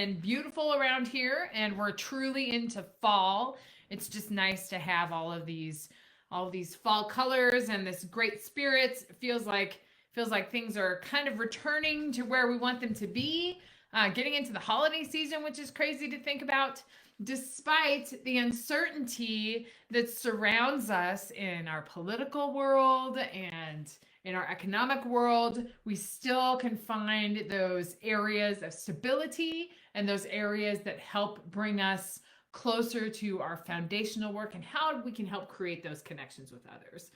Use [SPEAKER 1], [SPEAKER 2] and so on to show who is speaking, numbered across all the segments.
[SPEAKER 1] been beautiful around here, and we're truly into fall. It's just nice to have all of these fall colors and this great spirits. It feels like things are kind of returning to where we want them to be. Getting into the holiday season, which is crazy to think about, despite the uncertainty that surrounds us in our political world and in our economic world, we still can find those areas of stability and those areas that help bring us closer to our foundational work and how we can help create those connections with others.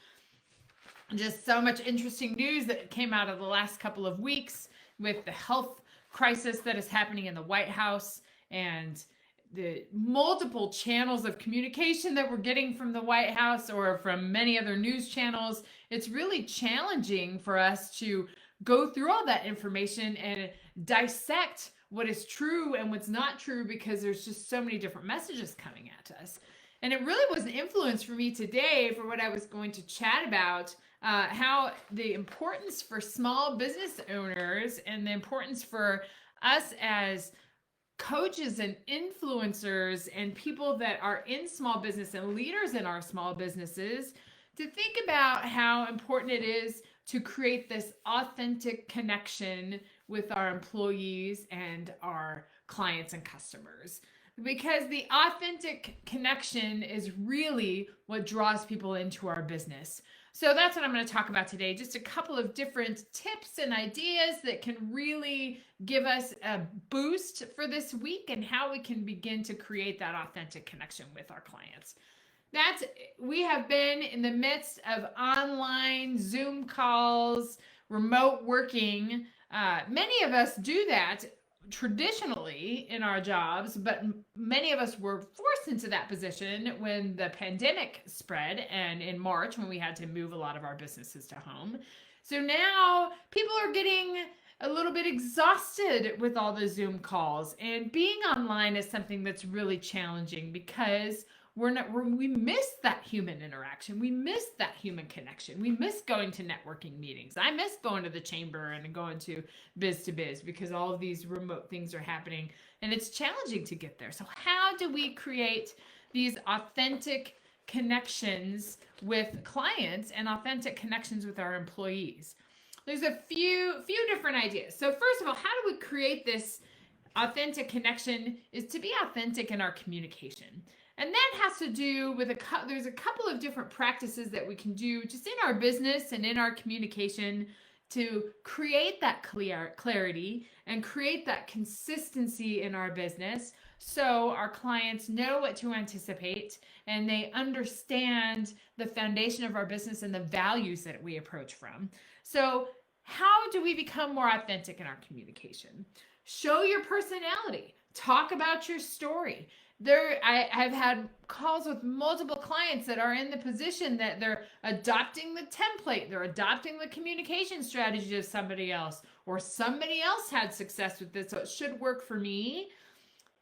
[SPEAKER 1] Just so much interesting news that came out of the last couple of weeks with the health crisis that is happening in the White House and the multiple channels of communication that we're getting from the White House or from many other news channels. It's really challenging for us to go through all that information and dissect what is true and what's not true, because there's just so many different messages coming at us. And it really was an influence for me today for what I was going to chat about, how the importance for small business owners and the importance for us as coaches and influencers and people that are in small business and leaders in our small businesses to think about how important it is to create this authentic connection with our employees and our clients and customers. Because the authentic connection is really what draws people into our business. So that's what I'm going to talk about today. Just a couple of different tips and ideas that can really give us a boost for this week and how we can begin to create that authentic connection with our clients. We have been in the midst of online Zoom calls, remote working. Many of us do that traditionally in our jobs, but many of us were forced into that position when the pandemic spread and in March when we had to move a lot of our businesses to home. So now people are getting a little bit exhausted with all the Zoom calls, and being online is something that's really challenging because we miss that human interaction. We miss that human connection. We miss going to networking meetings. I miss going to the chamber and going to biz because all of these remote things are happening and it's challenging to get there. So how do we create these authentic connections with clients and authentic connections with our employees? There's a few different ideas. So first of all, how do we create this authentic connection? Is to be authentic in our communication. And that has to do with there's a couple of different practices that we can do just in our business and in our communication to create that clarity and create that consistency in our business so our clients know what to anticipate and they understand the foundation of our business and the values that we approach from. So how do we become more authentic in our communication? Show your personality. Talk about your story. I've had calls with multiple clients that are in the position that they're adopting the template, they're adopting the communication strategy of somebody else, or somebody else had success with this, so it should work for me.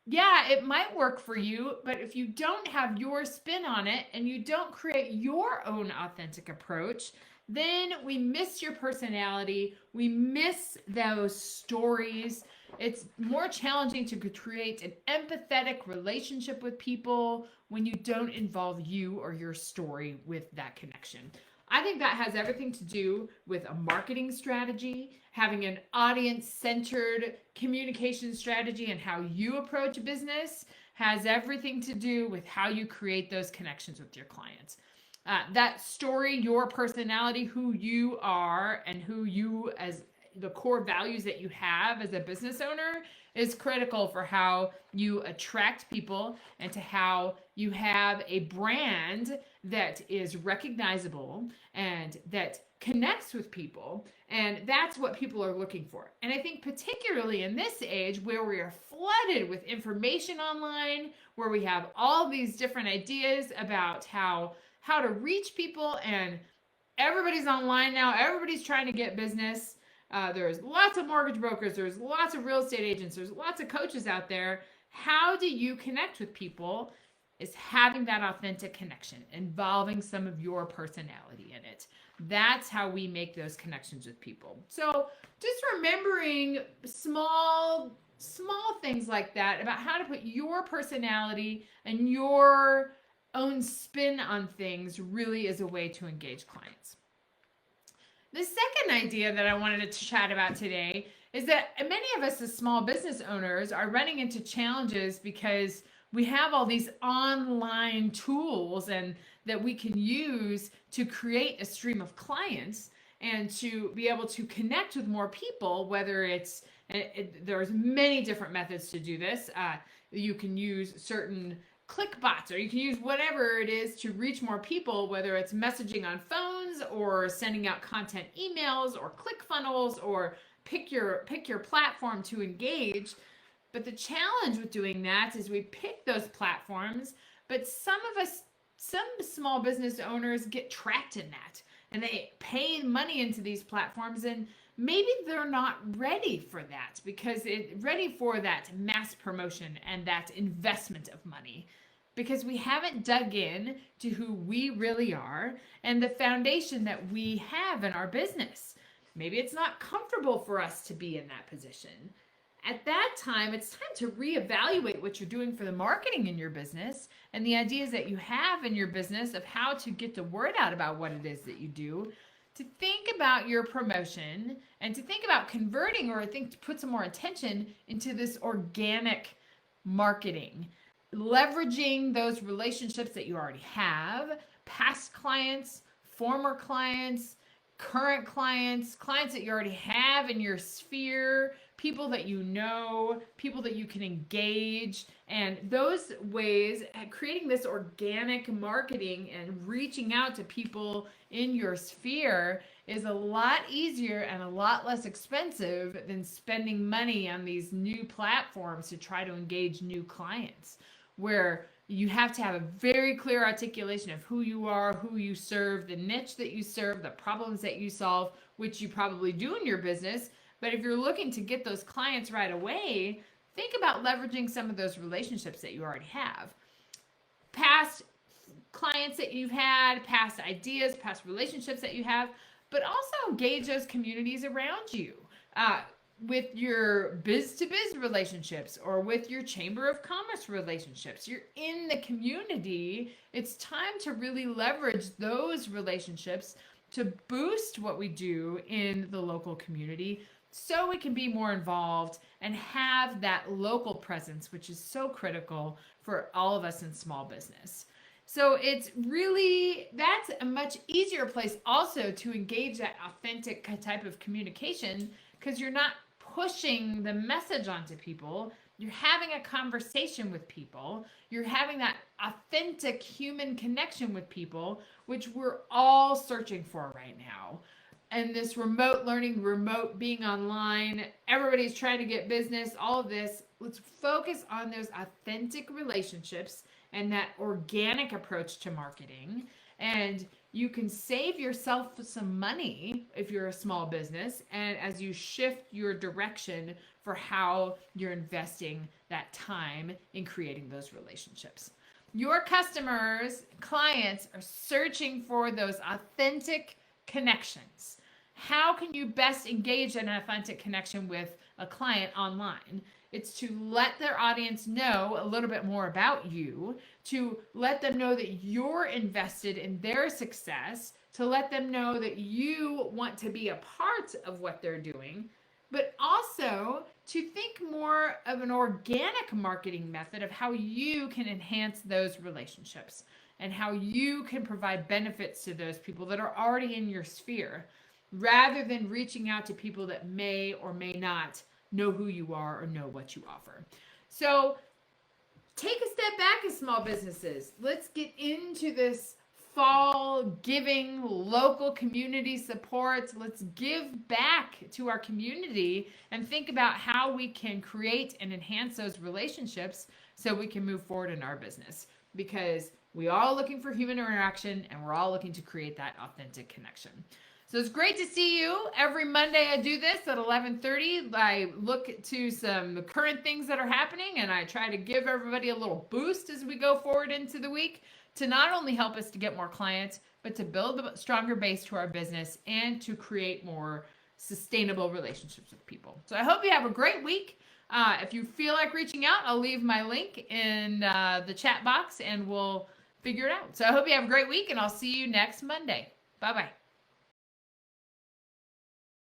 [SPEAKER 1] Yeah, it might work for you, but if you don't have your spin on it and you don't create your own authentic approach, then we miss your personality, we miss those stories. It's more challenging to create an empathetic relationship with people when you don't involve you or your story with that connection. I think that has everything to do with a marketing strategy, having an audience-centered communication strategy, and how you approach business has everything to do with how you create those connections with your clients. That story, your personality, who you are, and who you as the core values that you have as a business owner is critical for how you attract people and to how you have a brand that is recognizable and that connects with people. And that's what people are looking for. And I think particularly in this age where we are flooded with information online, where we have all these different ideas about how to reach people, and everybody's online now, everybody's trying to get business. There's lots of mortgage brokers, there's lots of real estate agents, there's lots of coaches out there. How do you connect with people is having that authentic connection, involving some of your personality in it. That's how we make those connections with people. So just remembering small small things like that about how to put your personality and your own spin on things really is a way to engage clients. The second idea that I wanted to chat about today is that many of us as small business owners are running into challenges because we have all these online tools and that we can use to create a stream of clients and to be able to connect with more people, whether there's many different methods to do this. You can use certain click bots, or you can use whatever it is to reach more people, whether it's messaging on phones or sending out content emails or click funnels, or pick your platform to engage. But the challenge with doing that is we pick those platforms, but some small business owners get trapped in that and they pay money into these platforms, and maybe they're not ready for that ready for that mass promotion and that investment of money, because we haven't dug in to who we really are and the foundation that we have in our business. Maybe it's not comfortable for us to be in that position. At that time, it's time to reevaluate what you're doing for the marketing in your business and the ideas that you have in your business of how to get the word out about what it is that you do, to think about your promotion and to think about converting, or I think to put some more attention into this organic marketing, leveraging those relationships that you already have, past clients, former clients, current clients, clients that you already have in your sphere, people that you know, people that you can engage, and those ways, creating this organic marketing and reaching out to people in your sphere is a lot easier and a lot less expensive than spending money on these new platforms to try to engage new clients, where you have to have a very clear articulation of who you are, who you serve, the niche that you serve, the problems that you solve, which you probably do in your business. But if you're looking to get those clients right away, think about leveraging some of those relationships that you already have. Past clients that you've had, past ideas, past relationships that you have, but also engage those communities around you. With your biz to biz relationships or with your chamber of commerce relationships. You're in the community. It's time to really leverage those relationships to boost what we do in the local community so we can be more involved and have that local presence, which is so critical for all of us in small business. So that's a much easier place also to engage that authentic type of communication, because you're not pushing the message onto people. You're having a conversation with people. You're having that authentic human connection with people, which we're all searching for right now. And this remote learning, remote being online, everybody's trying to get business, all of this. Let's focus on those authentic relationships and that organic approach to marketing. And you can save yourself some money if you're a small business, and as you shift your direction for how you're investing that time in creating those relationships. Your customers, clients are searching for those authentic connections. How can you best engage in an authentic connection with a client online? It's to let their audience know a little bit more about you, to let them know that you're invested in their success, to let them know that you want to be a part of what they're doing, but also to think more of an organic marketing method of how you can enhance those relationships and how you can provide benefits to those people that are already in your sphere, rather than reaching out to people that may or may not know who you are or know what you offer. So take a step back as small businesses. Let's get into this fall giving, local community support. Let's give back to our community and think about how we can create and enhance those relationships so we can move forward in our business, because we are all looking for human interaction and we're all looking to create that authentic connection. So it's great to see you. Every Monday I do this at 11:30. I look to some current things that are happening, and I try to give everybody a little boost as we go forward into the week to not only help us to get more clients, but to build a stronger base to our business and to create more sustainable relationships with people. So I hope you have a great week. If you feel like reaching out, I'll leave my link in the chat box and we'll figure it out. So I hope you have a great week, and I'll see you next Monday. Bye-bye.